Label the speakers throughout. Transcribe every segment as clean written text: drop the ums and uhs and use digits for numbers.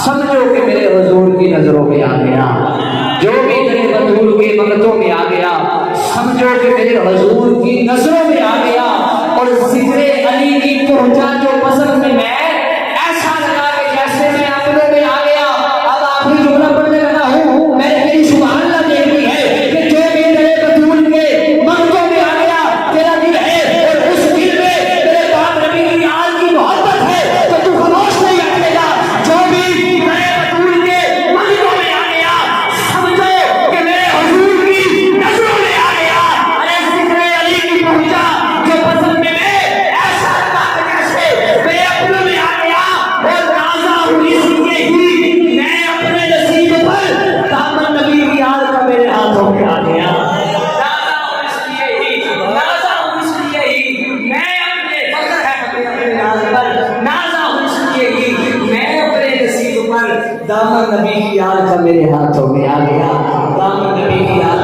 Speaker 1: سمجھو کہ میرے حضور کی نظروں میں آ گیا، جو بھی تیرے بطول کے منتوں میں آ گیا سمجھو کہ میرے حضور کی نظروں میں آ گیا، اور ذکر علی کی پہنچا جو پسند میں ایسا لگا کہ جیسے میں اپنوں میں آ گیا۔ اب آخری جملہ پڑھنے لگا ہوں، میری سبحان اللہ دیکھنی ہے کہ جو بھی میرے بطول کے منتوں میں آ گیا تیرا دل ہے، اور اس دل میں میرے پاک نبی کی آل کی محبت ہے تو تو خاموش نہیں بیٹھے گا۔ جو بھی میرے بطول کے منتوں میں آ گیا سمجھو کہ میرے حضور کی نظروں میں آ گیا۔ ارے ذکر علی کی پہنچا جو پسند میں ایسا لگا کہ جیسے میں اپنوں میں آ گیا، اور نازا ہوں اس لیے ہی میں اپنے نصیب پر دامن نبی کی آل کا میرے ہاتھوں میں آ گیا۔ نازا ہوں اس لیے ہی، نازا ہوں اس لیے ہی میں اپنے فخر ہے اپنے آل پر، نازا ہوں اس لیے ہی میں اپنے نصیب پر دامن نبی کی آل کا میرے ہاتھوں میں آ گیا۔ دامن نبی کی آل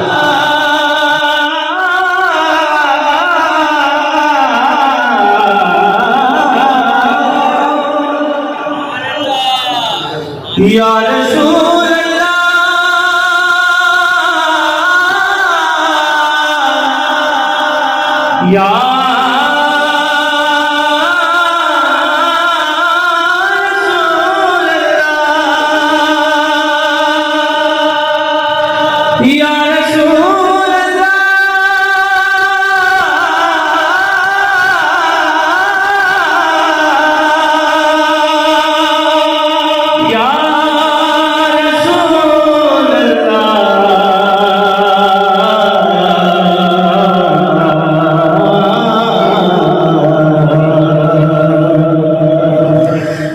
Speaker 2: یا رسول اللہ، یا رسول اللہ، یا رسول اللہ، یا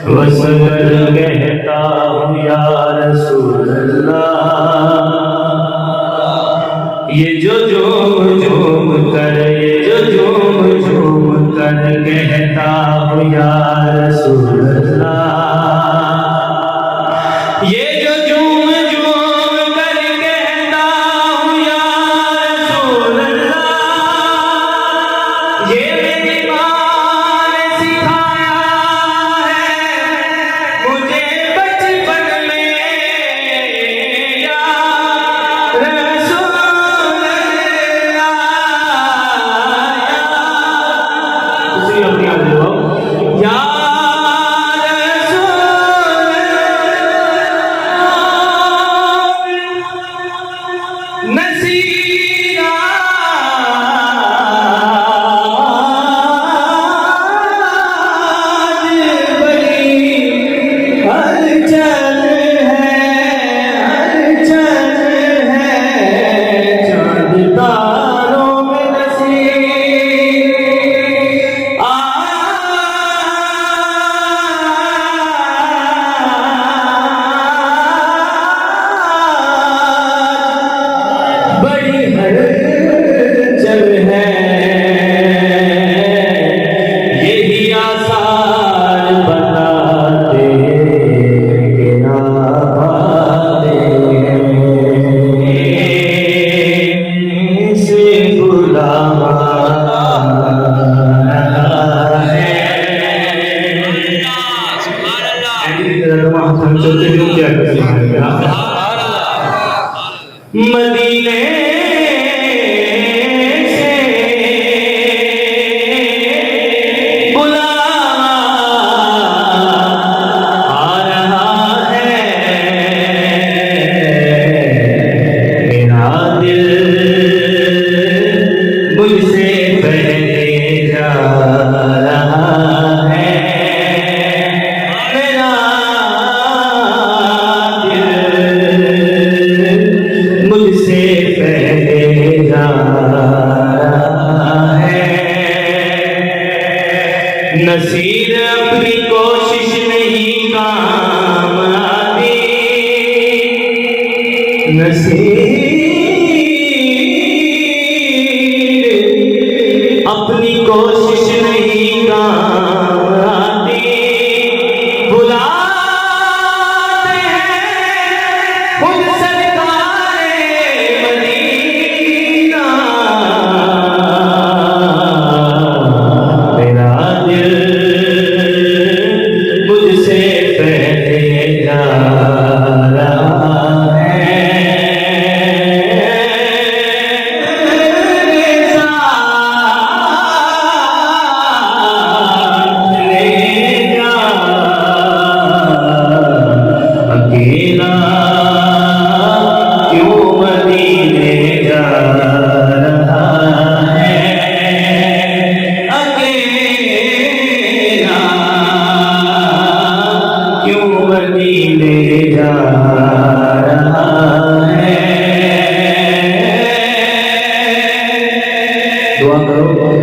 Speaker 2: وصل کہتا ہوں یا رسول اللہ، یہ جو جھوم جھوم کر، یہ جو جھوم جھوم کر کہتا ہوں یا رسول اللہ، یہ جو جھوم جھوم کر کہتا ہوں یا رسول اللہ، یہ میری ماں نے سکھایا مجھے بچپن میں یا رسول اللہ، اسی اپنی آج لوگ یا مدینے سے بلا آ نصیر اپنی کوشش نہیں کاتی بلاتے ہیں خود سرکار مدینہ میرا دل مجھ سے پہلے جا رہا ہے اکیلا کیوں مدینے جا رہا ہے اکیلا کیوں مدینے جا رہا ہے دعا کرو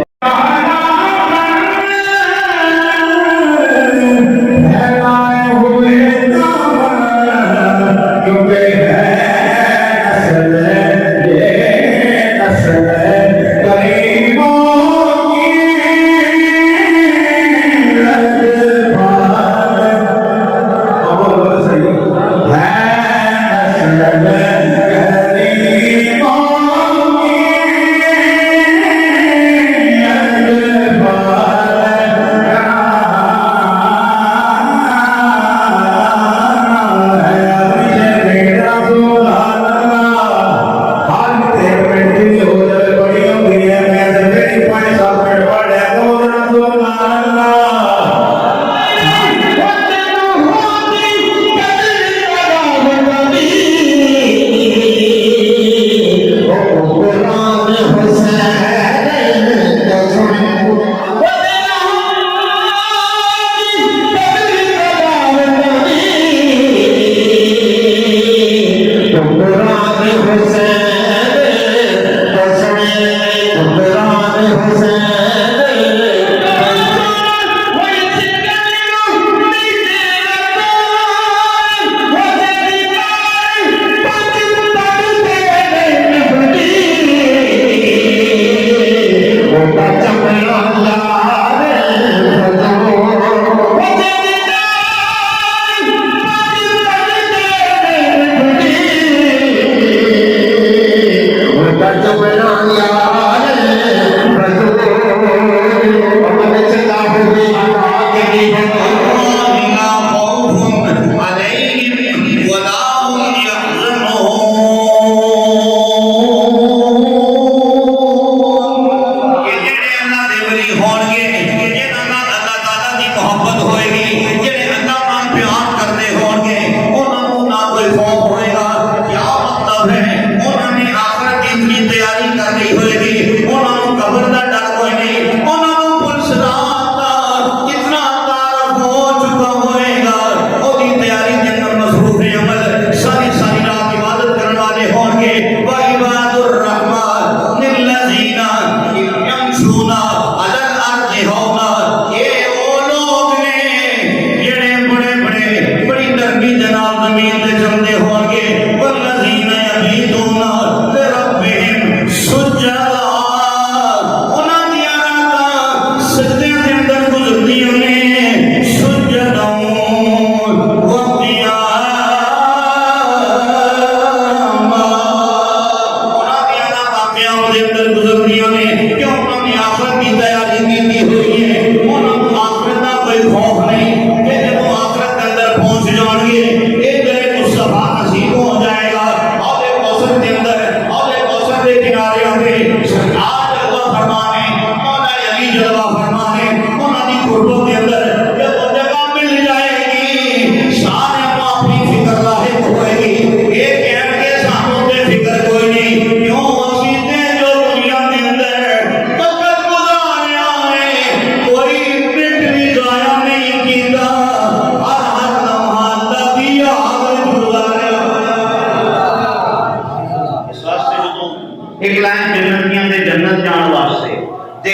Speaker 2: ایک لائن جنتیاں دے جنت جان واسطے تے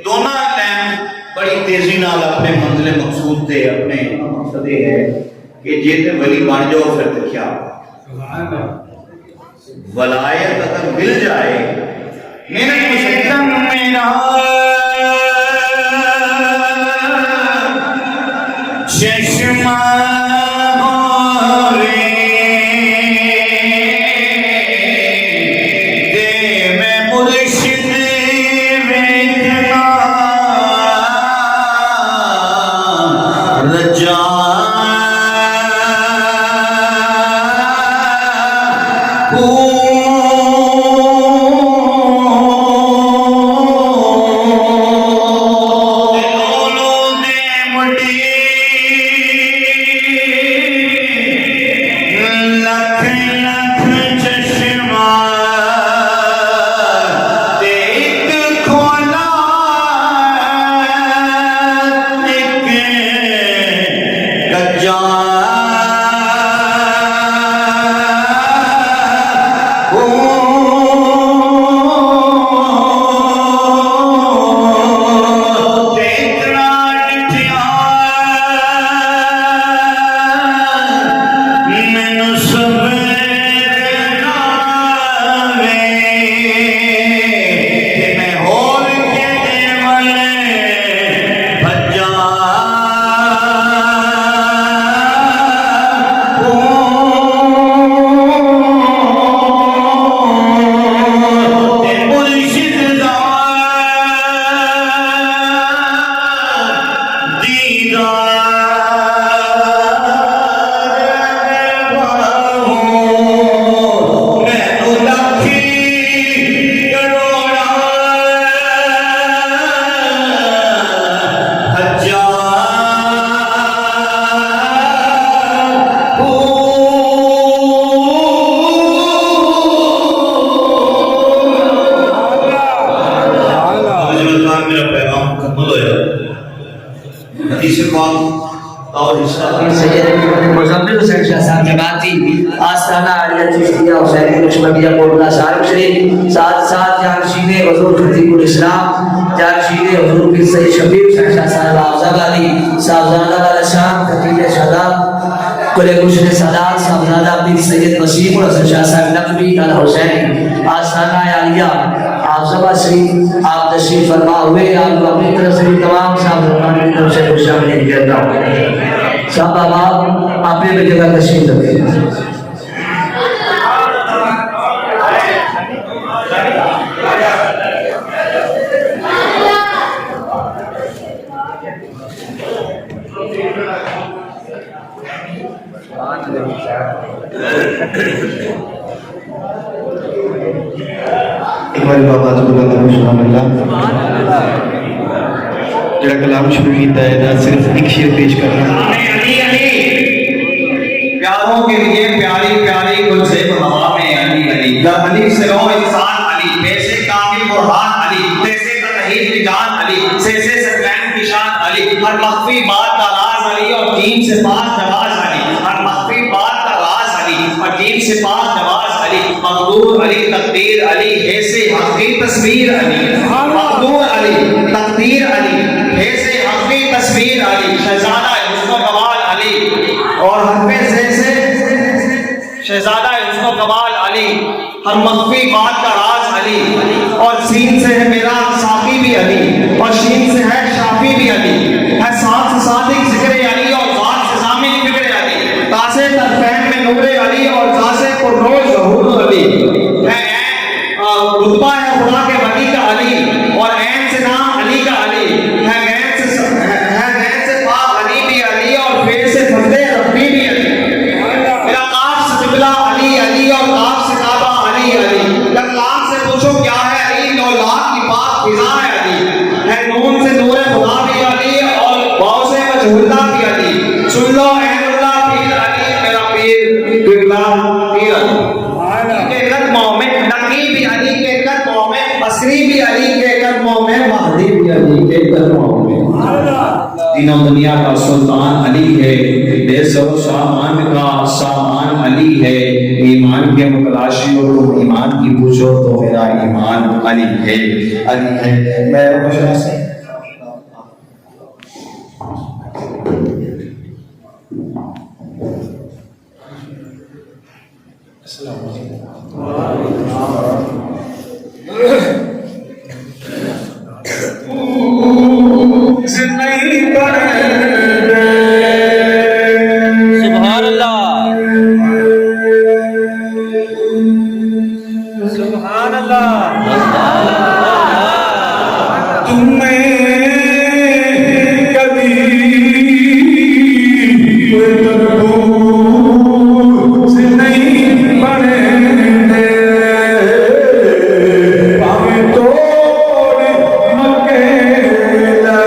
Speaker 2: دونوں لائن بڑی تیزی نال اپنے منزل مقصود تے اپنے مقصد ہے کہ جے تے ولی بن جاؤ پھر تے کیا
Speaker 3: ولایت اگر مل جائے محنت مسلم میرا چشمہ
Speaker 1: آستانہ عالیہ چشتیہ حسینی نقشبندیہ کوٹلہ صاحب شریف ساتھ ساتھ جانشین حضور خطیب الاسلام جانشین حضور پیر سید شبیر شاہ صاحب افضل علی صاحبزادہ والا شام خطیب شہداد کل گشن سادات صاحبزادہ پیر سید نصیب الحسن شاہ صاحب نقوی الحسینی آستانہ عالیہ آفزبہ شریف آپ تشریف فرما ہوئے آپ کو اپنی طرف سے تمام صاحبزادہ کی طرف سے خوش آمدید کرتا ہوں صاحب آپ اپنے بھی جگہ تشریف رکھیں
Speaker 4: اقبال بابا سبحان اللہ جڑا کلام شروع کیتا ہے دا صرف ایک شعر پیش کر رہا ہوں
Speaker 3: علی علی پیاروں کے لیے پیاری پیاری گلزیب ہوا میں علی علی در علی سے رو انسان علی پیسے کامل برہان علی پیسے تطہیر کی جان علی سیسے سکرین کی شان علی ہر مخفی بات کا راز علی اور دین سے پاک نواز علی ہر مخفی بات کا راز علی اور دین سے پاک نواز علی مقدور علی تقدیر علی ایسے حقی تصویر علی مقدور علی تقدیر علی ایسے حقی تصویر علی شہزادہ حسن و کمال علی اور حرف سے شہزادہ حسن و کمال علی ہر مخفی بات کا راز علی اور سین سے ہے میرا ساقی بھی علی اور شین سے ہے شافی بھی علی ہے ساتھ سے صادق ذکر علی اور ذات سے ضامن فکر علی تاسے طرفین میں نور علی اور تاسے پر روز ظہور علی ہے رتبہ ہے خدا کے ولی کا علی اور عین سے نام علی کا علی ہے غین سے پاک علی بھی علی اور فے سے فضل ربی بھی علی میرا قاف سے قبلہ علی علی اور قاف سے کعبہ علی علی لام سے پوچھو کیا ہے علی اور لاکھ کی پاک فضا ہے علی ہے نون سے نور خدا بھی علی اور واو سے وجہ اللہ بھی علی سن لو عین اللہ پیر علی میرا پیر قبلہ پیر علی کے قدموں میں نقی بھی علی کے قدموں میں عصری بھی علی کے قدموں میں مہدی بھی علی کے قدموں میں تینوں دنیا کا سلطان علی ہے بے سر و سامان کا سامان علی ہے ایمان کے متلاشی اور تم ایمان کی پوچھو تو میرا ایمان علی ہے میں
Speaker 2: سبحان اللہ سبحان اللہ
Speaker 5: تمہیں کبھی تربوز نہیں بنے پاویں توڑ مکیلا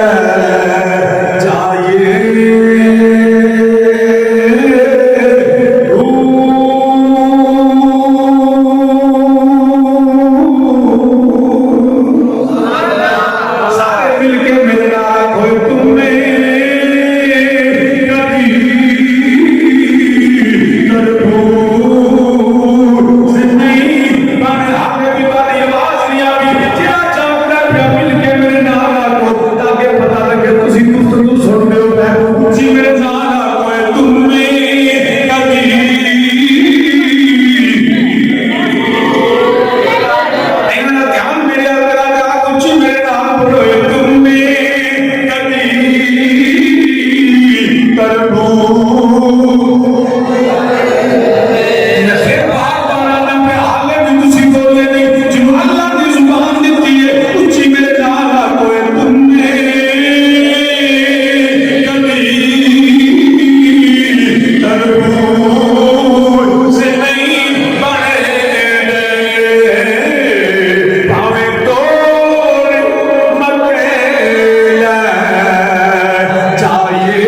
Speaker 5: جائے سارے مل کے ملنا کوئی تمہیں کبھی تربوز نہیں بنے آگے بھی باری آواز نہیں آگی جہاں چاہتا پیا مل کے میرے نالا کو تاکہ پتا لگے تسی گفتگو سن رہے ہو میں اونچی میرے نالا کوئی تمہیں کبھی اینا دھیان میرے اندر آگا کچھ میرے نام پڑھو تمہیں کبھی تربوز پھر بات بنانا پہ حالے بھی تسی بولے نہیں جنہوں اللہ نے زبان دیتی ہے اچھی میرے نالا کوئی تمہیں کبھی تربوز نہیں بنے پاویں توڑ مکیلا چاہیے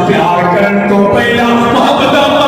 Speaker 5: پیار کرن تو پہلا محبت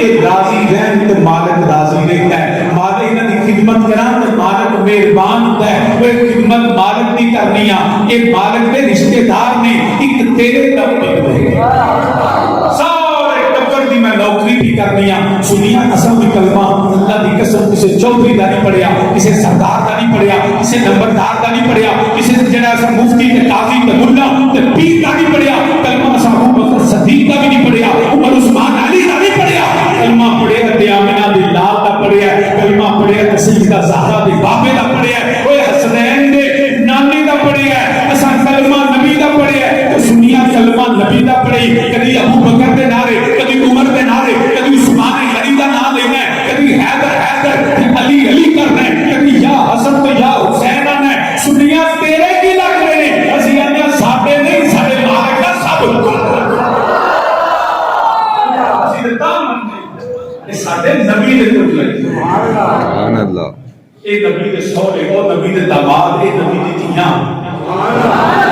Speaker 5: یہ راضی رہن تو مالک راضی رہتا ہے، مالک انہاں دی خدمت کران تو مالک مہربان ہوتا ہے۔ وہ خدمت مالک دی کرنی آ، یہ مالک دے رشتہ دار نے، ایک تیرے تب دے سارے ٹبر دی میں نوکری بھی کرنی آ۔ سنیا قسم دی کلمہ اللہ دی قسم، کسی چودھری دا نہیں پڑھیا، کسی سردار دا نہیں پڑھیا، کسی نمبردار دا نہیں پڑھیا، کسی جڑا سا مفتی تے قاضی تے ملا تے پیر دا نہیں پڑھیا، کلمہ سا ابو بکر صدیق دا بھی نہیں پڑھیا، عمر عثمان علی دا نہیں پڑھیا، کلمہ پڑھیا تے آمنہ دی لال دا پڑھیا، کلمہ پڑھیا تے سیدہ زہرا دے بابے دا پڑھیا، اوے حسنین دے نانی دا پڑھیا، اساں کلمہ نبی دا پڑھیا، تے سنیا کلمہ نبی دا پڑھی، کبھی ابو بکر دے نعرے، کبھی عمر دے نعرے، کبھی عثمان علی دا نام لینا ہے، کبھی حیدر حیدر علی علی کرنا ہے، کبھی یا حسن تو یا حسین آنا ہے۔ سنیا تیرے کی لگ رہے ہیں، اسی آنے ساڑھے نہیں، ساڑھے مالک کا سب اسی دتا مننے ساڑھے نبی دے کچھ لگی سبحان اللہ، اے نبی دے سولے، او نبی دے داماد، اے نبی دے تیاں،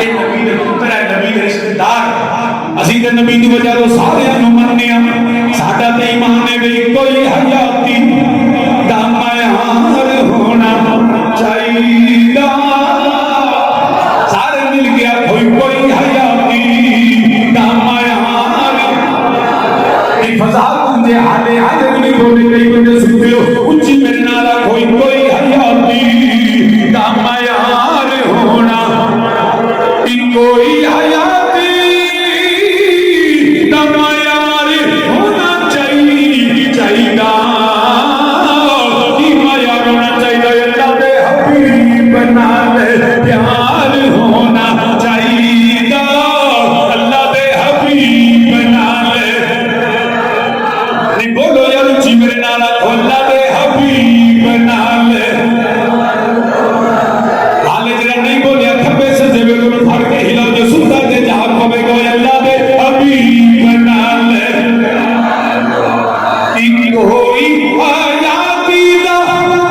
Speaker 5: اے نبی دے پتر ہے، نبی دے رشتہ دار، اسی دے نبی دی وجہ تو سارے انہوں مننے ہیں۔ ساڑھا تے ایمان بھی کوئی حیاتی دامیار ہونا چاہیے، سارے مل گیا کوئی حیاتی دامیار، ایک فضال تجھے حالے حالے نہیں بولے، کئی بندے سنتے ہو اچھی میرے نالا کوئی حیاتی دامیار ہونا، کوئی حیاتی دامیار ہونا چاہیے، چاہیے دامیار ہونا چاہیے، اللہ دے حبیب نال پیار ہونا چاہیے، اللہ دے حبیب نال نہیں بولو یار اچھی میرے نال، اللہ دے حبیب نال حالے جڑا نہیں بولیا کھبے سجے وے کو پھڑ کے ہلا جو سندا تے جہاں پوے گا اللہ دے حبیب نال، ایک ہوئی حیاتی دا،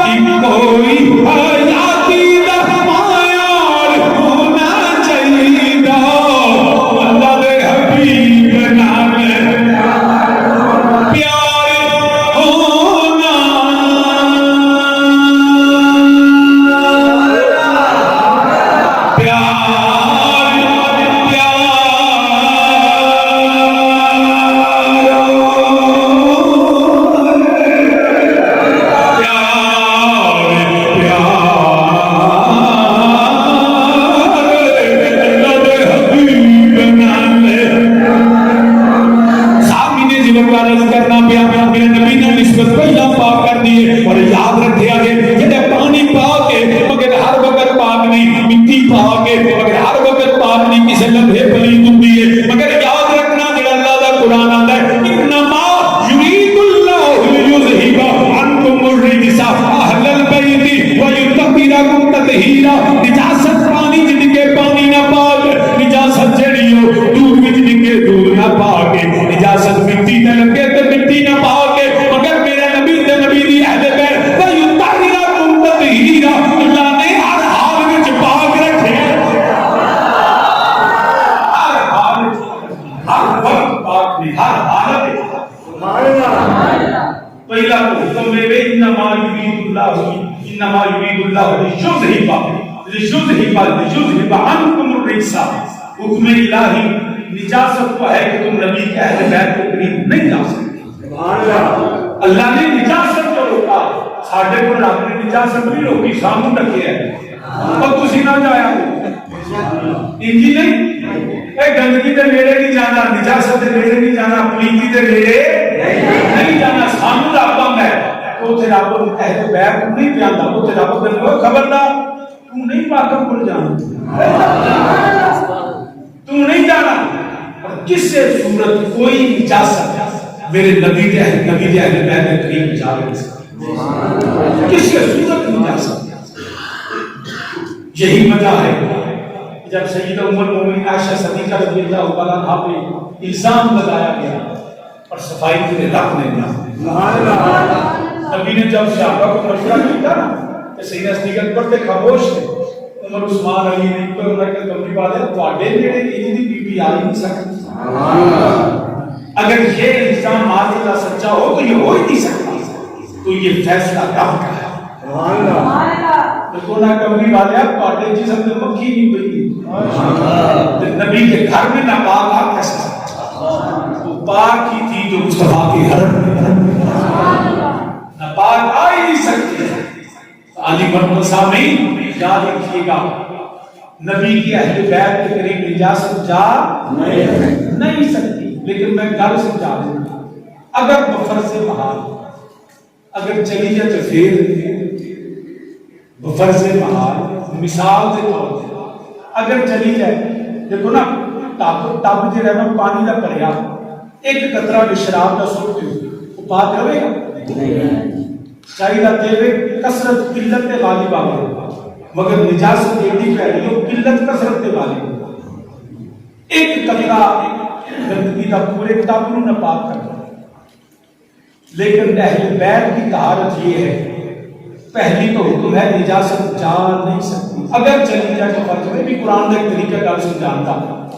Speaker 5: ایک ہوئی حیاتی دا مایار ہونا چاہیے، اللہ دے حبیب نال پیار ہونا، اور یاد رکھے آگے جنہیں پانی پاک ہے مگر ہر وقت پاک نہیں، مٹی پاک ہے مگر ہر وقت پاک نہیں، کسی لمحے پلید ہوتی ہے، مگر یاد رکھنا جنہیں اللہ دا قرآن آتا ہے انما یرید اللہ لیذہب عنکم الرجس اہل البیت ویطہرکم تطہیرا، نجاست پانی جن کے پانی نہ پاک، نجاست جڑی ہو دودھ وچ نکے دودھ نہ پاک، نجاست مٹی تے لگے تے مٹی نہ پاک، مگر میرے نبی تے نبی دی اہل بیت ویطہرکم تطہیرا، اللہ نے ہر حال وچ پاک رکھے، ہر حال ہر وقت پاک نہیں، ہر حالت پہلا حکم ہے انما یرید اللہ لیذہب عنکم الرجس، حکم الہی نجاست کو ہے کہ تم نبی کے اہل بیت کے قریب نہیں جا سکتے، اللہ نے نجاست کو روکا، ساڑھے کو رب نے نجاست بھی روکی، سامن رکھے ہے اور تسی نہ جایا انجی نہیں، اے گندگی دے نیڑے نہیں جانا، نجاست دے نیڑے نہیں جانا، پلیتی دے نیڑے نہیں جانا، سامن رب ہے تو تے رب اہل بیت نہیں پیاندا، تو تے رب دے خبردار تو نہیں پاکم کل جانا، تو نہیں جانا، کس سے صورت کوئی اجازت میرے نبی کے اہل بیت کے قریب جا نہیں سکتا، کس سے صورت نہیں جا سکتا۔ یہی وجہ ہے جب سیدہ ام المومنین عائشہ صدیقہ رضی اللہ عنہا پہ الزام لگایا گیا اور صفائی کے لیے رب نے دیا، نبی نے جب صحابہ کو مشورہ کیا کہ سیدہ صدیقہ پڑھتے خاموش تھے، عمر عثمان علی نے تو انہوں نے کمری والے تواڈے نیڑے انہی دی بی بی آ نہیں سکتی، اگر یہ الزام معاذ اللہ سچا ہو تو یہ ہو ہی نہیں سکتا، تو یہ فیصلہ رب کا ہے۔ تو نہ کمری والے آپ پاٹے جسم میں مکھی نہیں پئی، نبی کے گھر میں ناپاک آپ کیسے سکتے؟ وہ پاک ہی تھی جو مصطفیٰ کے حرم میں، ناپاک آ ہی نہیں سکتی۔ علی مرحمت سامعین یاد رکھیے گا، نبی کی اہل بیت کے قریب نجاست جا نہیں سکتی، لیکن میں گل سمجھا دوں، اگر بفرض محال اگر چلی جائے تو پھر بفرض محال مثال کے طور پہ اگر چلی جائے، دیکھو نا ٹب جو ہے نا پانی کا بھریا، ایک قطرہ بھی شراب کا سٹ دو وہ پاک رہے گا؟ چاہیے دے کثرت قلت کے غالب آ گئے، مگر نجاست ایڈی پہلی ہو قلت کثرت کے غالب، ایک قطرہ گندگی کا پورے ٹب کو ناپاک کرنا۔ لیکن اہل بیت کی طہارت یہ ہے، پہلی تو حکم ہے نجاست جا نہیں سکتی، اگر چلی جائے تو فرض میں بھی قرآن کا ایک طریقہ کار سمجھانتا،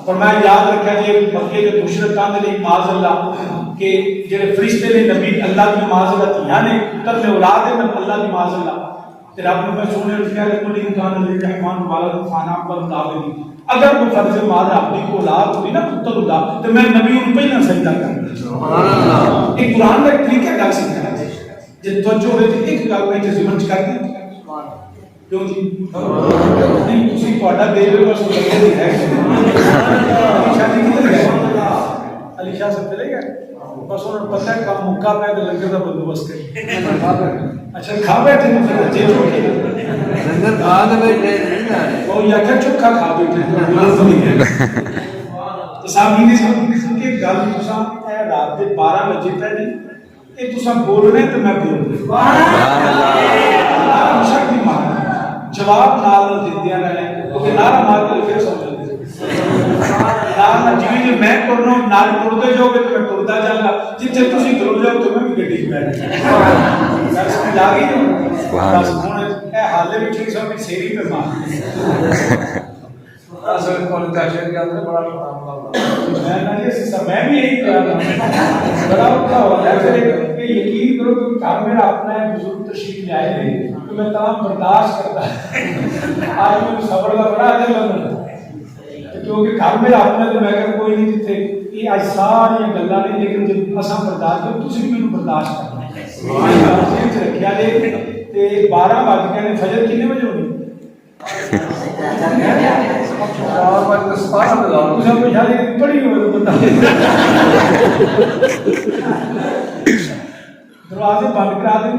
Speaker 5: اور میں یاد رکھا جی مکے کے مشرکان نے معاذ اللہ کہ جڑے فرشتے نے نبی اللہ کی معاذ اللہ تیاں نے پتر میں اولاد ہے اللہ کی معاذ اللہ، پھر آپ نے میں سونے رکھا ہے کل انسان الرحمن والا خانہ پر مطابق، اگر وہ فرض معاذ اپنی کو اولاد ہوئی نا پتر اللہ تو میں نبی ان پہ ہی نہ سجدہ کرنا۔ ایک قرآن کا ایک طریقہ کار سمجھانا جب توجہ ہوئے تو ایک گل میں ذمن کر دیں کیوں جی نہیں تسی تہاڈا دے لو بس لگے نہیں ہے علی شاہ جی کدھر گئے؟ علی شاہ سے چلے گئے بس انہوں نے پتہ ہے کام مکہ پہ تو لنگر کا بندوبست کر اچھا کھا بیٹھے ہیں جی چوکے لنگر کھا دے بیٹھے وہ یا کہ چوکھا کھا بیٹھے تو سامنے سے کہ گل تساں اے رات دے 12 بجے پہلے یہ تساں بول رہے تو میں بول رہا جواب نال دیندیاں رہے کیونکہ نعرہ مار کے پھر سمجھ لیں نال جی میں کرنا نال ٹرتے جاؤ گے تو میں ٹرتا جاؤں گا جتنے تسی ٹر جاؤ تو میں بھی گڈی بیٹھ سمجھ آ گئی بس ہن اے حالے بھی ٹھیک سب سیری پہ مار اصل کون کا شہر کے اندر بڑا میں بھی یہی کہا بڑا اٹھا ہوا ہے پھر کہ یقین کرو کہ گھر میرا اپنا ہے بزرگ تشریف لے آئے ہیں تو میں تمام برداشت کرتا ہے آج میں صبر کا بڑا اجر لگ رہا کیونکہ گھر میرا اپنا تو میں کہ کوئی نہیں جتنے یہ آج ساری گلا نہیں لیکن جب اساں برداشت کرو تسی بھی مینوں برداشت کرنا رکھیا لے تے 12 بج کے فجر کتنے بجے ہونی دروازے بند کرا دیں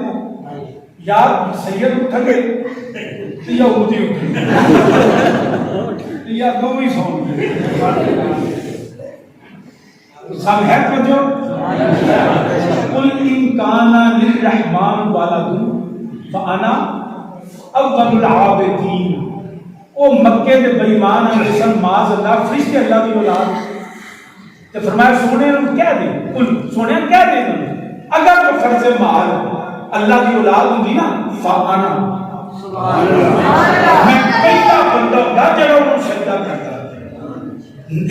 Speaker 5: یا سید اٹھن گے یا یہودی اٹھن گے یا دو ہی سو گے سب ہے توجہ قل ان کان للرحمن ولد فانا اول العابدین او مکے دے بے ایمان ہیں سن معاذ اللہ فرشتے اللہ دی اولاد تے فرمایا سونے نوں کہہ دے قل سونے کہہ دے اگر تو فرض محال اللہ دی اولاد ہوندی نا فانا سبحان اللہ میں پہلا بندہ دا جڑا انہوں سجدہ کرتا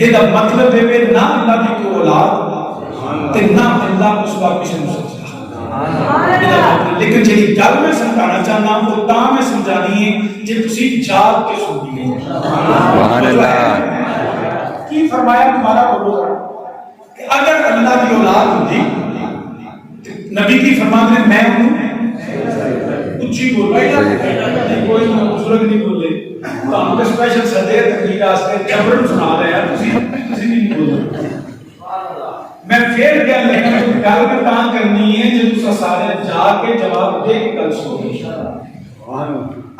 Speaker 5: اے دا مطلب ہے نہ اللہ دی کوئی اولاد تے نہ اللہ اس واقعے نوں سجدہ لیکن جی گل میں سمجھانا چاہنا وہ تاں میں سمجھانی ہے جی تسی جاگ کے سنی ہے سبحان اللہ کی فرمایا تمہارا بولو کہ اگر اللہ کی اولاد ہوتی نبی کی فرمان ہے میں ہوں اچھی بول رہا کوئی بزرگ نہیں بولے تو ہم کو اسپیشل صدر تقریر واسطے جبرن سنا رہے ہیں تسی نہیں بول رہے میں پھر کیا لیکن گل میں تاں کرنی ہے جب تسا سارے جا کے جواب دے کے گل سنو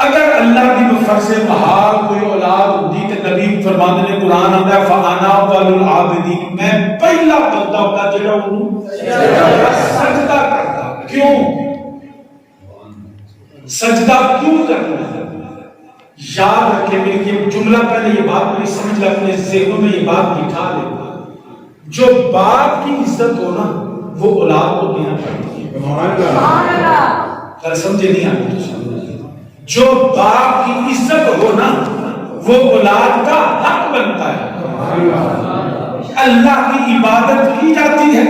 Speaker 5: اگر اللہ کی فرض محال کوئی اولاد ہوتی تو نبی فرماندے نے قرآن آندا ہے فانا اول العابدین میں پہلا بندہ ہوتا جڑا اونوں سجدہ کرتا کیوں سجدہ کیوں کرنا یاد رکھے میرے یہ جملہ پہلے یہ بات میری سمجھ لے اپنے ذہنوں میں یہ بات بٹھا لے جو باپ کی عزت ہو نا وہ اولاد کو دینا پڑتی ہے سمجھے نہیں آتی جو باپ کی عزت ہو نا وہ اولاد کا حق بنتا ہے اللہ کی عبادت کی جاتی ہے.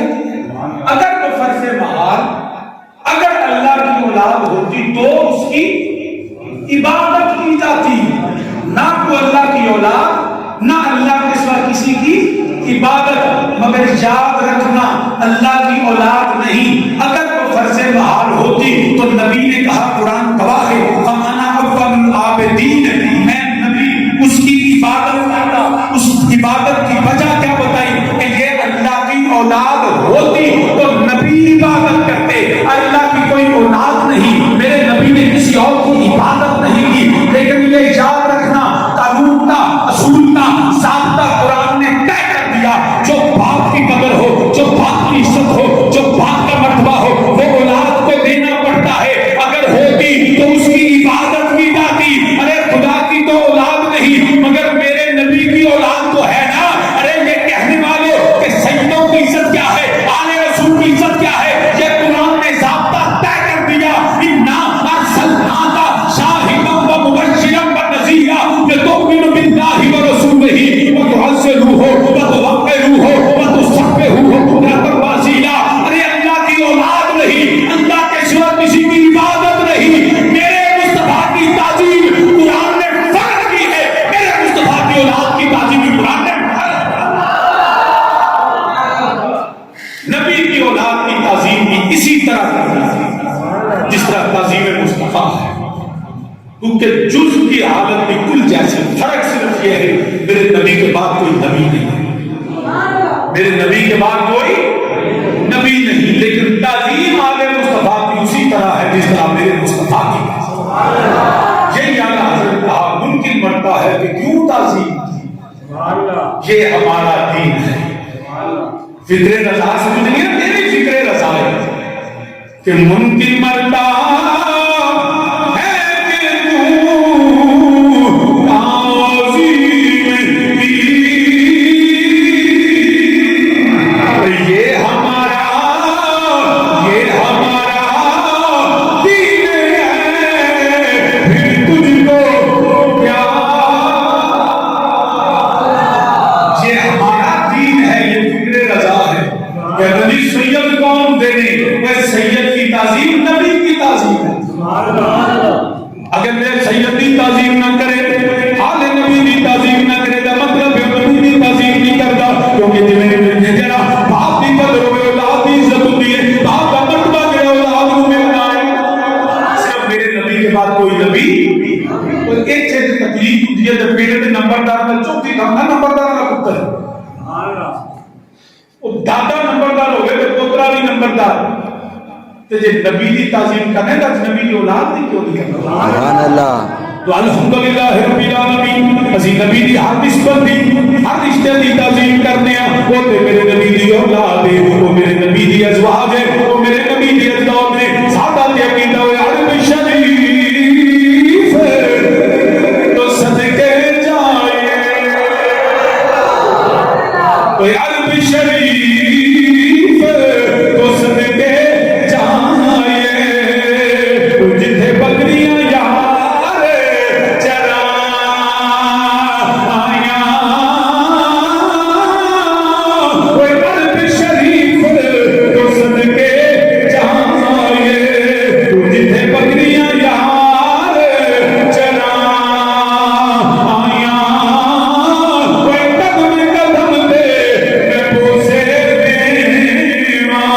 Speaker 5: اگر تو فرض محال اگر اللہ کی اولاد ہوتی تو اس کی عبادت کی جاتی. نہ کو اللہ کی اولاد نہ اللہ کے سوا کسی کی عبادت. مگر یاد رکھنا اللہ کی اولاد نہیں. اگر تو فرض محال ہوتی تو نبی نے کہا, قرآن گواہ ہے, فَأَنَا أَوَّلُ الْعَابِدِينَ, میں نبی اس کی عبادت کرتا. اس عبادت کی وجہ کیا بتائی کہ یہ اللہ کی اولاد ہوتی تو نبی عبادت کرتے. اللہ کی کوئی اولاد نہیں, میرے نبی نے کسی اور کی عبادت نہیں کی. لیکن یہ یاد رکھنا قانون کا, اصول کا, ضابطہ قرآن نے طے کر دیا. جو باپ کی قدر ہو, جو باپ کی عزت ہو, جو باپ کا مرتبہ ہو, وہ اولاد کو دینا پڑتا ہے. اگر ہوتی تو اس کی عبادت کی جاتی. ارے خدا کی تو اولاد نہیں مگر میرے نبی کی اولاد تو ہے نا. ارے یہ کہنے والوں کہ سیدوں کی عزت کیا ہے, آل رسول کی عزت کیا ہے, یہ قرآن نے ضابطہ طے کر دیا. اِنَّا أَرْسَلْنَاكَ شَاهِدًا وَمُبَشِّرًا وَنَذِيرًا لِتُؤْمِنُوا بِاللَّهِ وَرَسُولِهِ وَتُعَزِّرُوهُ وَتُوَقِّرُوهُ وَتُسَبِّحُوهُ بُكْرَةً وَأَصِيلًا. ارے اللہ کی اولاد نہیں, اللہ کے سوا کسی کی عبادت نہیں. میرے مصطفیٰ کی تعظیم قرآن نے فرض کی ہے. میرے مصطفیٰ کی اولاد کی تعظیم قرآن نے نبی کی اولاد کی تعظیم بھی اسی طرح کرنا جس طرح تعظیم مصطفیٰ ہے. کیونکہ جز کی حالت بھی کل جیسے. فرق صرف یہ ہے میرے نبی کے بعد کوئی نبی نہیں ہے, میرے نبی کے بعد کوئی نبی نہیں. لیکن تعظیم آل مصطفیٰ کی اسی طرح ہے جس طرح میرے مصطفیٰ کی. یہی اعلیٰ حضرت کہا ممکن بنتا ہے کہ کیوں تعظیم, یہ ہمارا دین ہے. فکر رضا سمجھ لیا, میری فکر رضا ہے کہ ممکن بنتا ہے کہ تو تعظیم کی. یہ ہمارا دین ہے, پھر تجھ کو کیا. یہ ہمارا دین ہے, یہ فکر رضا ہے. کہ نبی سید کون دینے, وہ سید کی تعظیم نبی کی تعظیم ہے. اگر میرے سید کی تعظیم نہ کرے, آل نبی کی تعظیم نہ کرے تو مطلب ہے نبی کی تعظیم نہیں کرتا. کیونکہ جنہیں جنا باپ کی قدر ہوئے, اولاد کی عزت ہوتی ہے, باپ کا مرتبہ جو اولاد کو ملنا ہے. صرف میرے نبی کے بعد کوئی نبی ایک چیز تکلیف ہوتی ہے جب میرے نے نمبردار میں چوتھی تھا نا, نمبردار کا پتر دادا نمبردار ہو گئے تو پوترا بھی نمبردار. تو جب نبی کی تعظیم کرنے کا نبی کی اولاد نہیں کیوں نہیں کرنا.
Speaker 4: سبحان اللہ.
Speaker 5: تو الحمدللہ رب العالمین اسی نبی دی ہر نسبت دی, ہر رشتے دی تعظیم کرنے ہیں. وہ تے میرے نبی دی اولاد ہے, وہ میرے نبی دی ازواج ہے, وہ میرے نبی دی اجداد نے. سادہ تے عقیدہ ہوئے عرب شریف تو صدقے جائے, کوئی عرب شریف تو صدقے جائے. جتھے بکریاں یار چرا آیا, کوئی عرب شریف تو صدقے جائے. جتھے بکریاں یار چرا آیا, کوئی قدم قدم دے میں پوسے دیواں.